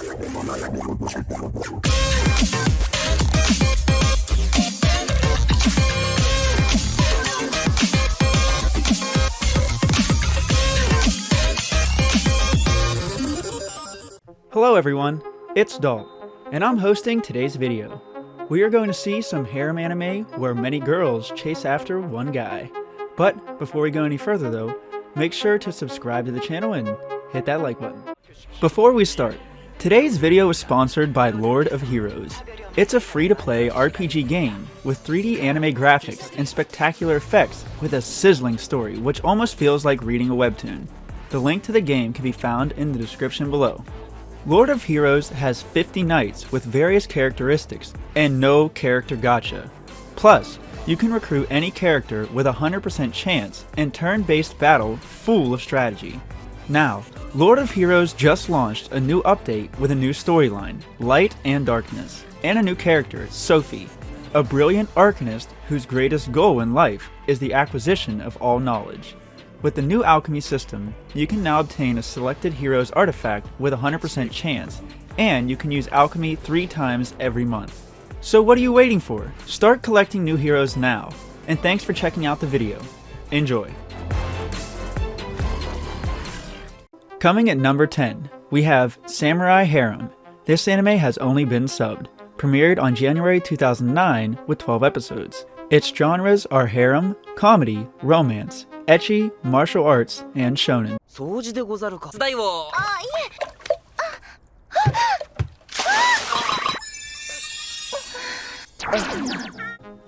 Hello everyone, it's Dalt, and I'm hosting today's video. We are going to see some harem anime where many girls chase after one guy. But before we go any further though, make sure to subscribe to the channel and hit that like button. Before we start, today's video is sponsored by Lord of Heroes. It's a free-to-play RPG game with 3D anime graphics and spectacular effects with a sizzling story which almost feels like reading a webtoon. The link to the game can be found in the description below. Lord of Heroes has 50 knights with various characteristics and no character gacha. Plus, you can recruit any character with a 100% chance and turn-based battle full of strategy. Now, Lord of Heroes just launched a new update with a new storyline, Light and Darkness, and a new character, Sophie, a brilliant arcanist whose greatest goal in life is the acquisition of all knowledge. With the new alchemy system, you can now obtain a selected hero's artifact with a 100% chance, and you can use alchemy 3 times every month. So what are you waiting for? Start collecting new heroes now, and thanks for checking out the video. Enjoy! Coming at number 10, we have Samurai Harem. This anime has only been subbed. Premiered on January 2009 with 12 episodes. Its genres are harem, comedy, romance, ecchi, martial arts, and shonen.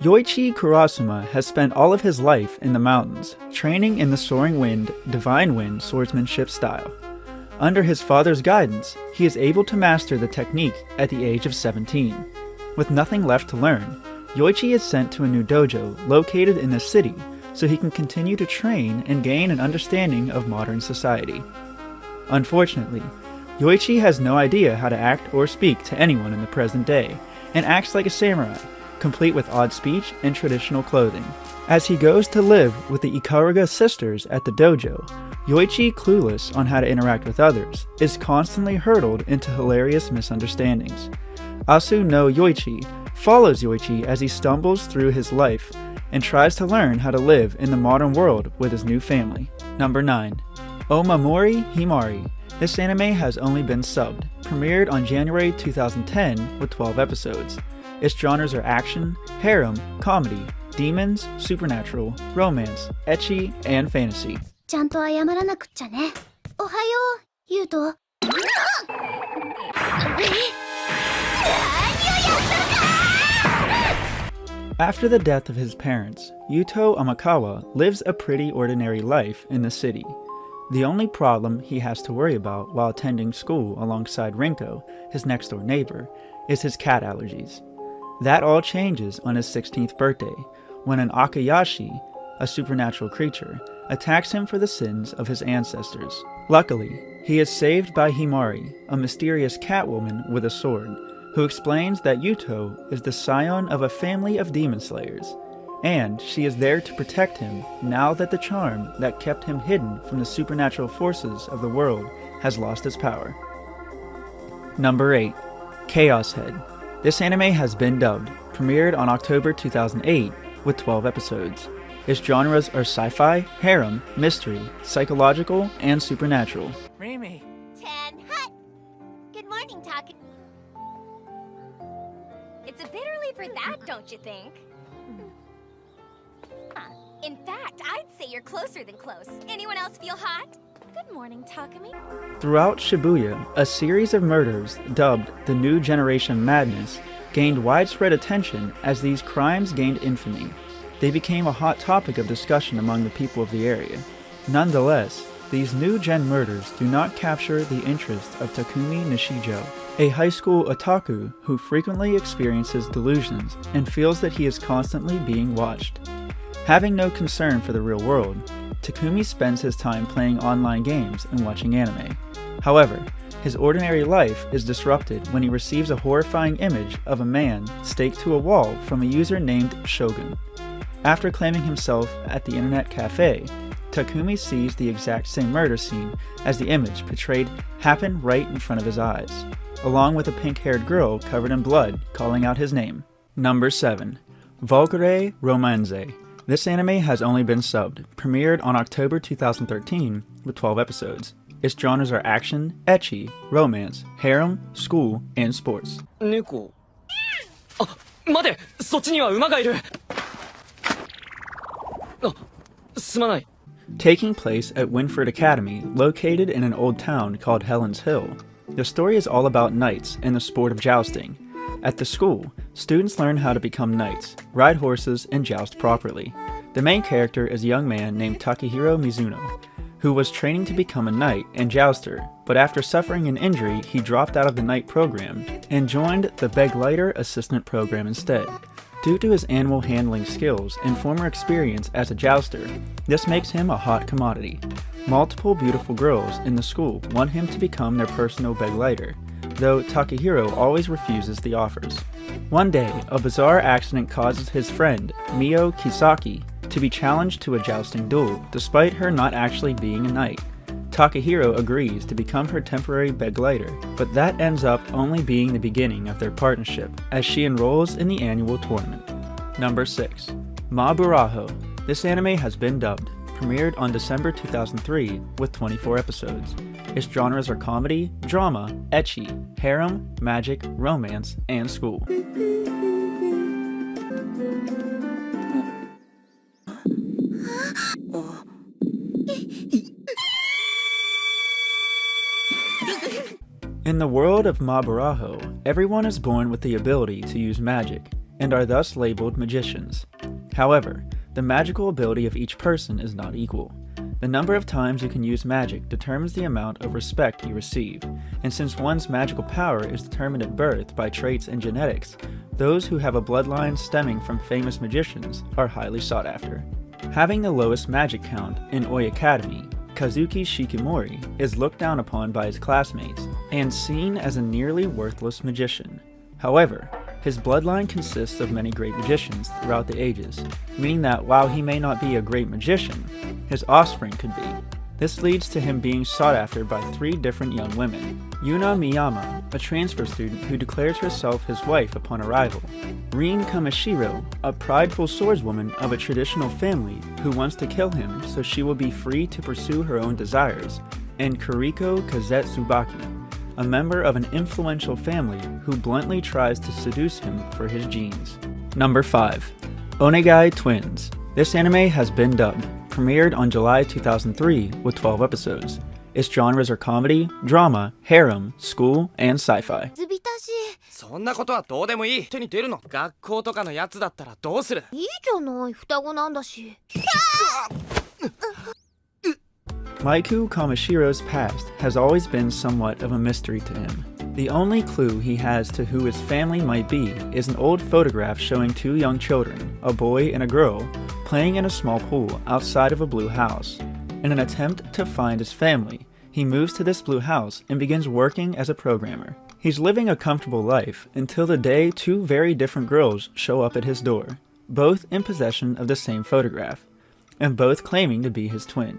Yoichi Kurasuma has spent all of his life in the mountains, training in the Soaring Wind, Divine Wind swordsmanship style. Under his father's guidance, he is able to master the technique at the age of 17. With nothing left to learn, Yoichi is sent to a new dojo located in the city so he can continue to train and gain an understanding of modern society. Unfortunately, Yoichi has no idea how to act or speak to anyone in the present day, and acts like a samurai, complete with odd speech and traditional clothing. As he goes to live with the Ikaruga sisters at the dojo, Yoichi, clueless on how to interact with others, is constantly hurtled into hilarious misunderstandings. Asu no Yoichi follows Yoichi as he stumbles through his life and tries to learn how to live in the modern world with his new family. Number 9. Omamori Himari. This anime has only been subbed. Premiered on January 2010 with 12 episodes. Its genres are action, harem, comedy, demons, supernatural, romance, ecchi, and fantasy. After the death of his parents, Yuto Amakawa lives a pretty ordinary life in the city. The only problem he has to worry about while attending school alongside Rinko, his next-door neighbor, is his cat allergies. That all changes on his 16th birthday, when an Akayashi, a supernatural creature, attacks him for the sins of his ancestors. Luckily, he is saved by Himari, a mysterious catwoman with a sword, who explains that Yuto is the scion of a family of demon slayers, and she is there to protect him now that the charm that kept him hidden from the supernatural forces of the world has lost its power. Number 8. Chaos Head. This anime has been dubbed, premiered on October 2008 with 12 episodes. Its genres are sci-fi, harem, mystery, psychological, and supernatural. Remy. Tan Hut. Good morning, Taki. It's a bit early for that, don't you think? In fact, I'd say you're closer than close. Anyone else feel hot? Good morning, Takumi. Throughout Shibuya, a series of murders, dubbed the New Generation Madness, gained widespread attention as these crimes gained infamy. They became a hot topic of discussion among the people of the area. Nonetheless, these new gen murders do not capture the interest of Takumi Nishijo, a high school otaku who frequently experiences delusions and feels that he is constantly being watched. Having no concern for the real world, Takumi spends his time playing online games and watching anime. However, his ordinary life is disrupted when he receives a horrifying image of a man staked to a wall from a user named Shogun. After claiming himself at the internet cafe, Takumi sees the exact same murder scene as the image portrayed happen right in front of his eyes. along with a pink-haired girl covered in blood calling out his name. Number 7. Valkyrie Romanze. This anime has only been subbed, premiered on October 2013 with 12 episodes. Its genres are action, ecchi, romance, harem, school, and sports. 猫。あ、待て、そっちには馬がいる。あ、すまない。 Taking place at Winford Academy, located in an old town called Helen's Hill. The story is all about knights and the sport of jousting. At the school, students learn how to become knights, ride horses, and joust properly. The main character is a young man named Takehiro Mizuno, who was training to become a knight and jouster, but after suffering an injury, he dropped out of the knight program and joined the Begleiter Assistant program instead. Due to his animal handling skills and former experience as a jouster, this makes him a hot commodity. Multiple beautiful girls in the school want him to become their personal Begleiter, though Takehiro always refuses the offers. One day, a bizarre accident causes his friend, Mio Kisaki, to be challenged to a jousting duel, despite her not actually being a knight. Takehiro agrees to become her temporary Begleiter, but that ends up only being the beginning of their partnership, as she enrolls in the annual tournament. Number 6. Maburaho. This anime has been dubbed, premiered on December 2003 with 24 episodes. Its genres are comedy, drama, ecchi, harem, magic, romance, and school. In the world of Maburaho, everyone is born with the ability to use magic, and are thus labeled magicians. However, the magical ability of each person is not equal. The number of times you can use magic determines the amount of respect you receive, and since one's magical power is determined at birth by traits and genetics, those who have a bloodline stemming from famous magicians are highly sought after. Having the lowest magic count in Oi Academy, Kazuki Shikimori is looked down upon by his classmates and seen as a nearly worthless magician. However, his bloodline consists of many great magicians throughout the ages, meaning that while he may not be a great magician, his offspring could be. This leads to him being sought after by 3 different young women. Yuna Miyama, a transfer student who declares herself his wife upon arrival. Rin Kamishiro, a prideful swordswoman of a traditional family who wants to kill him so she will be free to pursue her own desires. And Kuriko Kazetsubaki, a member of an influential family who bluntly tries to seduce him for his genes. Number 5. Onegai Twins. This anime has been dubbed, premiered on July 2003 with 12 episodes. Its genres are comedy, drama, harem, school, and sci-fi. そんなことはどうでもいい。手に出るの。学校とかのやつだったらどうする？いいじゃない、双子なんだし。Maiku Kamashiro's past has always been somewhat of a mystery to him. The only clue he has to who his family might be is an old photograph showing 2 young children, a boy and a girl, playing in a small pool outside of a blue house. In an attempt to find his family, he moves to this blue house and begins working as a programmer. He's living a comfortable life until the day 2 very different girls show up at his door, both in possession of the same photograph, and both claiming to be his twin.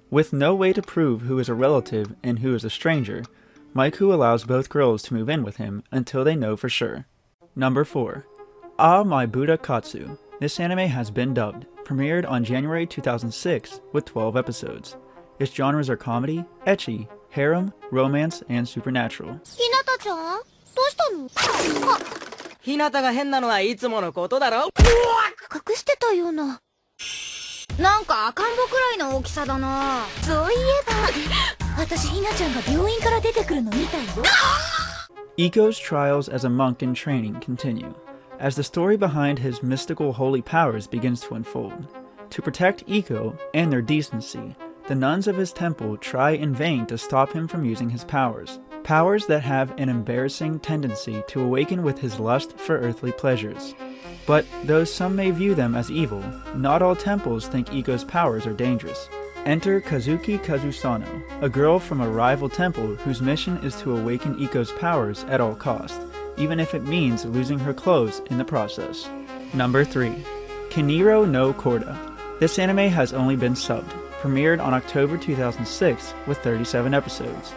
With no way to prove who is a relative and who is a stranger, Maiku allows both girls to move in with him until they know for sure. Number 4. Ah My Buddha Katsu. This anime has been dubbed, premiered on January 2006 with 12 episodes. Its genres are comedy, ecchi, harem, romance, and supernatural. ひなたちゃん、どうしたの？あ、ひなたが変なのはいつものことだろ。隠してたような。なんか赤ん坊くらいの大きさだな。そういえば、私ひなちゃんが病院から出てくるの見たよ。Iko's trials as a monk in training continue, as the story behind his mystical holy powers begins to unfold. To protect Iko and their decency, the nuns of his temple try in vain to stop him from using his powers. Powers that have an embarrassing tendency to awaken with his lust for earthly pleasures. But though some may view them as evil, not all temples think Iko's powers are dangerous. Enter Kazuki Kazusano, a girl from a rival temple whose mission is to awaken Iko's powers at all costs, even if it means losing her clothes in the process. Number 3. Kiniro no Korda. This anime has only been subbed, premiered on October 2006 with 37 episodes.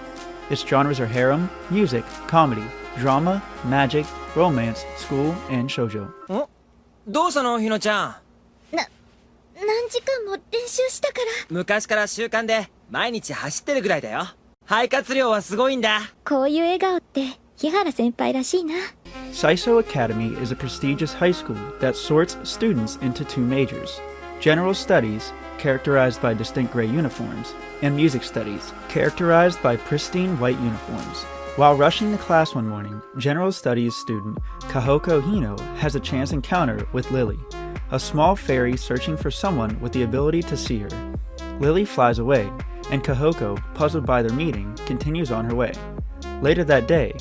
Its genres are harem, music, comedy, drama, magic, romance, school, and shoujo. どうしたのひのちゃん。何時間も練習したから。昔から習慣で毎日走ってるぐらいだよ。肺活量はすごいんだ。こういう笑顔って日原先輩らしいな。Saiso Academy is a prestigious high school that sorts students into two majors: general studies, characterized by distinct gray uniforms, and music studies, characterized by pristine white uniforms. While rushing to class one morning, general studies student Kahoko Hino has a chance encounter with Lily, a small fairy searching for someone with the ability to see her. Lily flies away, and Kahoko, puzzled by their meeting, continues on her way. Later that day,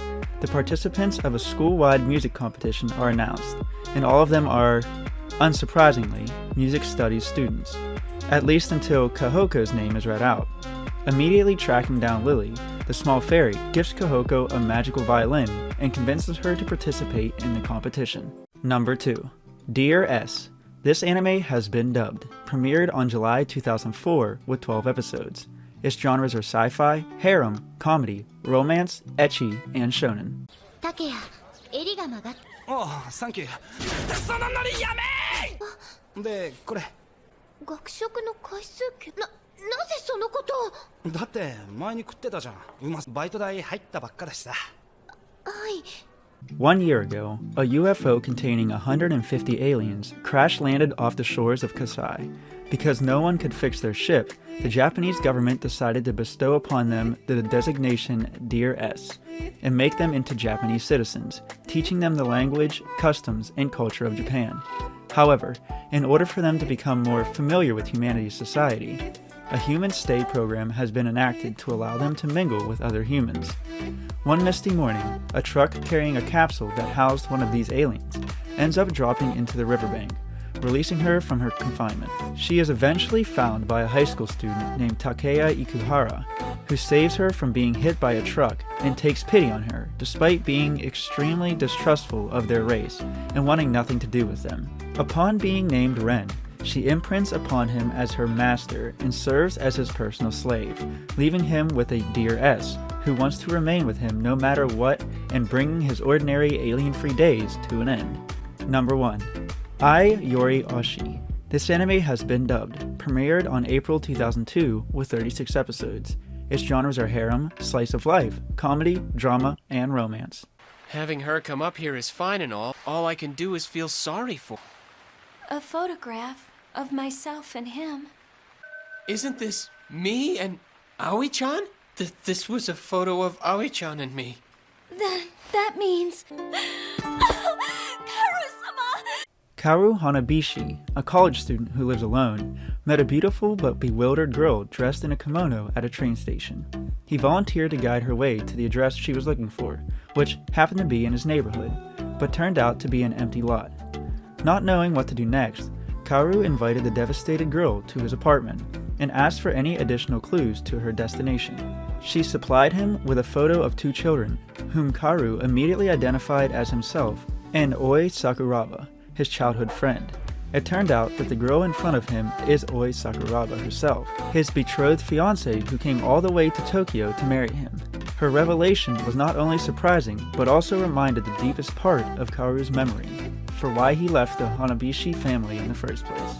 the participants of a school-wide music competition are announced, and all of them are, unsurprisingly, music studies students, at least until Kahoko's name is read out. Immediately tracking down Lily, the small fairy gives Kahoko a magical violin and convinces her to participate in the competition. Number 2. Dear S. This anime has been dubbed, premiered on July 2004 with 12 episodes. Its genres are sci-fi, harem, comedy, romance, ecchi, and shonen. 竹谷、襟が曲がっ。ああ、サンキュー。そのノリやめー。で、これ。学食の回数券。なぜそのことを。だって前に食ってたじゃん。バイト代入ったばっかだしさ。はい。1 year ago, a UFO containing 150 aliens crash-landed off the shores of Kasai. Because no one could fix their ship, the Japanese government decided to bestow upon them the designation Dear S and make them into Japanese citizens, teaching them the language, customs, and culture of Japan. However, in order for them to become more familiar with humanity's society, a human stay program has been enacted to allow them to mingle with other humans. One misty morning, a truck carrying a capsule that housed one of these aliens ends up dropping into the riverbank, releasing her from her confinement. She is eventually found by a high school student named Takeya Ikuhara, who saves her from being hit by a truck and takes pity on her, despite being extremely distrustful of their race and wanting nothing to do with them. Upon being named Ren, she imprints upon him as her master and serves as his personal slave, leaving him with a Dear S, who wants to remain with him no matter what and bringing his ordinary alien-free days to an end. Number 1. Ai Yori Oshi. This anime has been dubbed, premiered on April 2002 with 36 episodes. Its genres are harem, slice of life, comedy, drama, and romance. Having her come up here is fine and all I can do is feel sorry for. A photograph of myself and him. Isn't this me and Aoi-chan? This was a photo of Aoi-chan and me. Then that means... Karu-sama! Kaoru Hanabishi, a college student who lives alone, met a beautiful but bewildered girl dressed in a kimono at a train station. He volunteered to guide her way to the address she was looking for, which happened to be in his neighborhood, but turned out to be an empty lot. Not knowing what to do next, Kaoru invited the devastated girl to his apartment and asked for any additional clues to her destination. She supplied him with a photo of 2 children, whom Kaoru immediately identified as himself and Oi Sakuraba, his childhood friend. It turned out that the girl in front of him is Oi Sakuraba herself, his betrothed fiancée who came all the way to Tokyo to marry him. Her revelation was not only surprising, but also reminded the deepest part of Kaoru's memory for why he left the Hanabishi family in the first place.